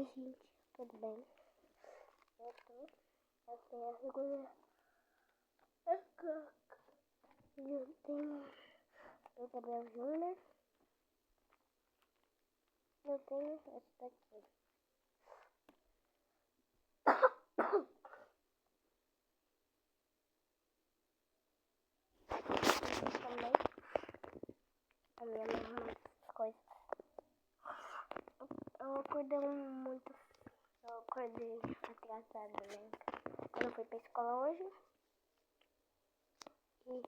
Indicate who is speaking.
Speaker 1: Oi, gente, tudo bem? Eu tenho a figura. Eu tenho o Gabriel Júnior. Eu tenho esse daqui. Também a minha mãe as coisas. Eu acordei muito. Eu acordei atrasada, né? Eu não fui pra escola hoje. E